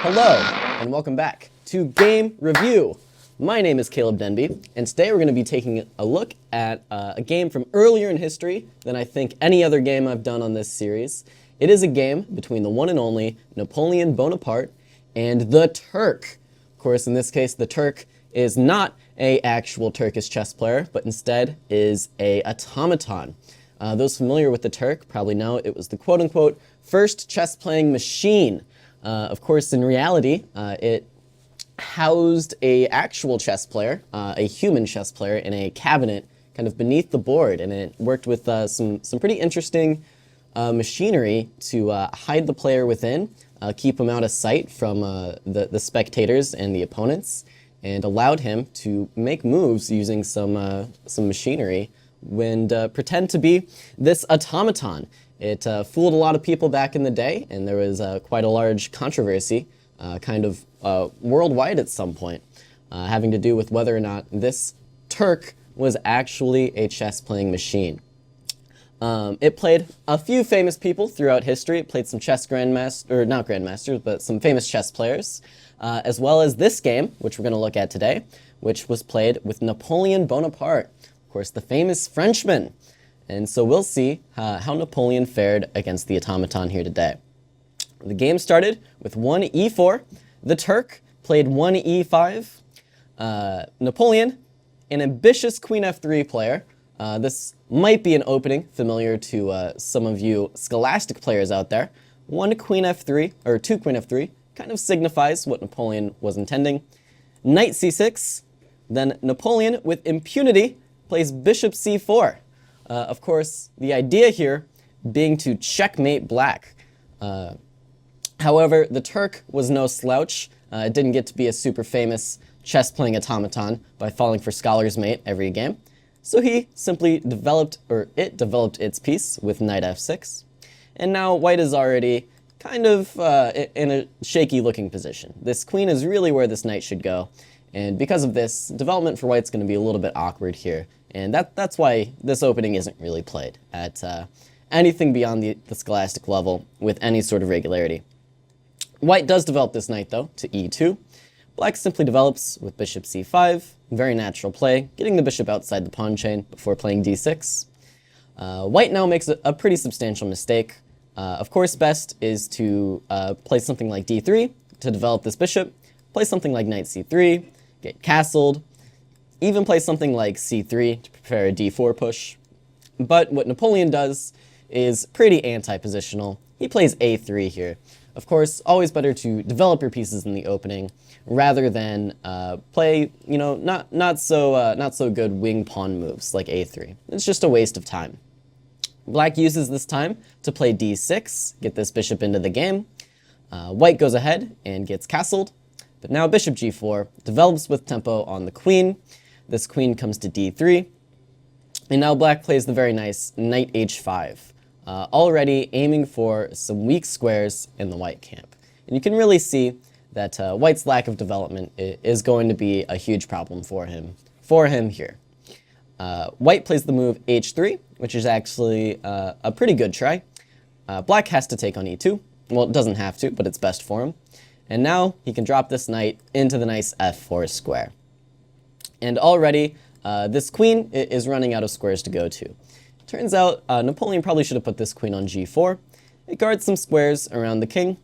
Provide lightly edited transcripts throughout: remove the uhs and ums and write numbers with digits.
Hello, and welcome back to Game Review. My name is Caleb Denby, and today we're going to be taking a look at a game from earlier in history than I think any other game I've done on this series. It is a game between the one and only Napoleon Bonaparte and the Turk. Of course, in this case, the Turk is not an actual Turkish chess player, but instead is an automaton. Those familiar with the Turk probably know it was the quote-unquote first chess-playing machine. Of course, in reality, it housed a actual chess player, a human chess player, in a cabinet kind of beneath the board, and it worked with some pretty interesting machinery to hide the player within, keep him out of sight from the spectators and the opponents, and allowed him to make moves using some machinery and pretend to be this automaton. It fooled a lot of people back in the day, and there was quite a large controversy, worldwide at some point, having to do with whether or not this Turk was actually a chess-playing machine. It played a few famous people throughout history. It played some chess not grandmasters, but some famous chess players, as well as this game, which we're going to look at today, which was played with Napoleon Bonaparte, of course, the famous Frenchman. And so we'll see how Napoleon fared against the automaton here today. The game started with 1 e4. The Turk played 1 e5. Napoleon, an ambitious queen f3 player. This might be an opening familiar to some of you scholastic players out there. 1 queen f3, or 2 queen f3, kind of signifies what Napoleon was intending. Knight c6. Then Napoleon, with impunity, plays bishop c4. Of course, the idea here being to checkmate black. However, the Turk was no slouch. It didn't get to be a super famous chess-playing automaton by falling for scholar's mate every game. So he simply developed its piece with knight f6. And now white is already kind of in a shaky-looking position. This queen is really where this knight should go. And because of this, development for white's going to be a little bit awkward here. And that's why this opening isn't really played at anything beyond the scholastic level with any sort of regularity. White does develop this knight, though, to e2. Black simply develops with bishop c5. Very natural play, getting the bishop outside the pawn chain before playing d6. White now makes a pretty substantial mistake. Of course, best is to play something like d3 to develop this bishop, play something like knight c3, get castled, even play something like c3 to prepare a d4 push. But what Napoleon does is pretty anti-positional. He plays a3 here. Of course, always better to develop your pieces in the opening rather than play, not so good wing pawn moves like a3. It's just a waste of time. Black uses this time to play d6, get this bishop into the game. White goes ahead and gets castled, but now bishop g4 develops with tempo on the queen. This queen comes to d3, and now black plays the very nice knight h5, already aiming for some weak squares in the white camp. And you can really see that white's lack of development is going to be a huge problem for him here. White plays the move h3, which is actually a pretty good try. Black has to take on e2. Well, it doesn't have to, but it's best for him. And now he can drop this knight into the nice f4 square. And already, this queen is running out of squares to go to. Turns out, Napoleon probably should have put this queen on g4. It guards some squares around the king.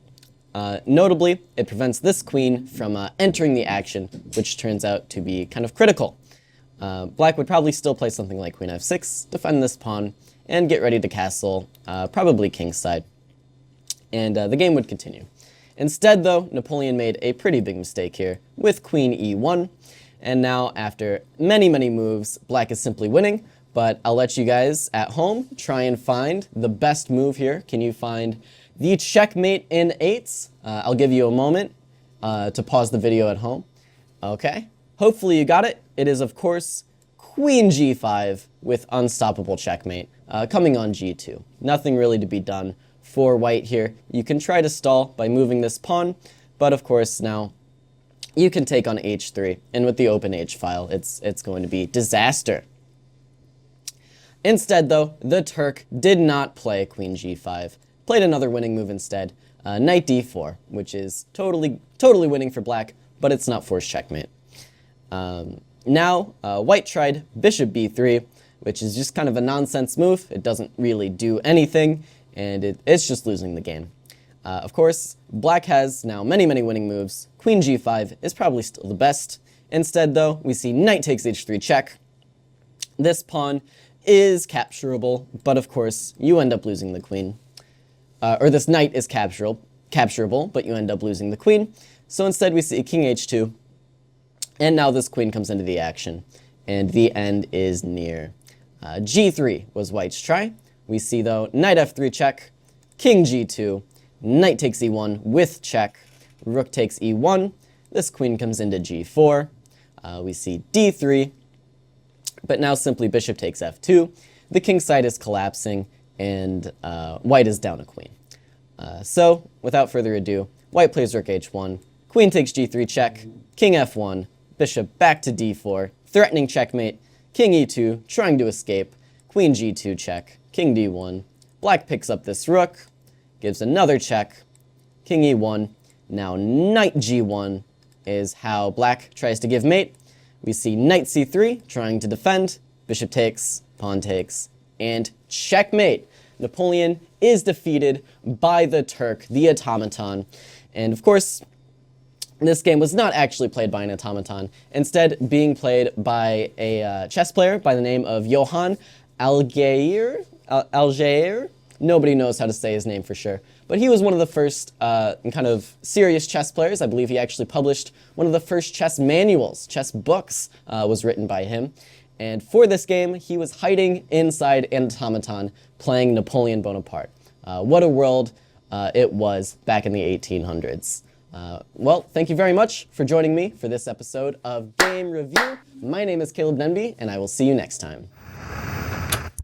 Notably, it prevents this queen from entering the action, which turns out to be kind of critical. Black would probably still play something like queen f6, defend this pawn, and get ready to castle, probably kingside. And the game would continue. Instead, though, Napoleon made a pretty big mistake here with queen e1. And now, after many, many moves, black is simply winning, but I'll let you guys at home try and find the best move here. Can you find the checkmate in 8s? I'll give you a moment to pause the video at home. Okay, hopefully you got it. It is, of course, queen g5 with unstoppable checkmate, coming on g2. Nothing really to be done for white here. You can try to stall by moving this pawn, but of course now you can take on h3, and with the open h file, it's going to be disaster. Instead, though, the Turk did not play queen g5, played another winning move instead, knight d4, which is totally winning for black, but it's not forced checkmate. Now, white tried bishop b3, which is just kind of a nonsense move. It doesn't really do anything, and it's just losing the game. Of course, black has now many winning moves. Queen g5 is probably still the best. Instead, though, we see knight takes h3 check. This pawn is capturable, but of course, you end up losing the queen. Or this knight is capturable, but you end up losing the queen. So instead, we see king h2, and now this queen comes into the action, and the end is near. g3 was white's try. We see, though, knight f3 check, king g2, knight takes e1 with check, rook takes e1, this queen comes into g4, we see d3, but now simply bishop takes f2, the king side is collapsing, and white is down a queen. So, without further ado, white plays rook h1, queen takes g3 check, king f1, bishop back to d4, threatening checkmate, king e2, trying to escape, queen g2 check, king d1, black picks up this rook, gives another check, king e1, now knight g1 is how black tries to give mate. We see knight c3 trying to defend, bishop takes, pawn takes, and checkmate. Napoleon is defeated by the Turk, the automaton, and of course, this game was not actually played by an automaton, instead being played by a chess player by the name of Johann Algeir. Nobody knows how to say his name for sure. But he was one of the first kind of serious chess players. I believe he actually published one of the first chess manuals, chess books, was written by him. And for this game, he was hiding inside an automaton playing Napoleon Bonaparte. What a world it was back in the 1800s. Well, thank you very much for joining me for this episode of Game Review. My name is Caleb Denby, and I will see you next time.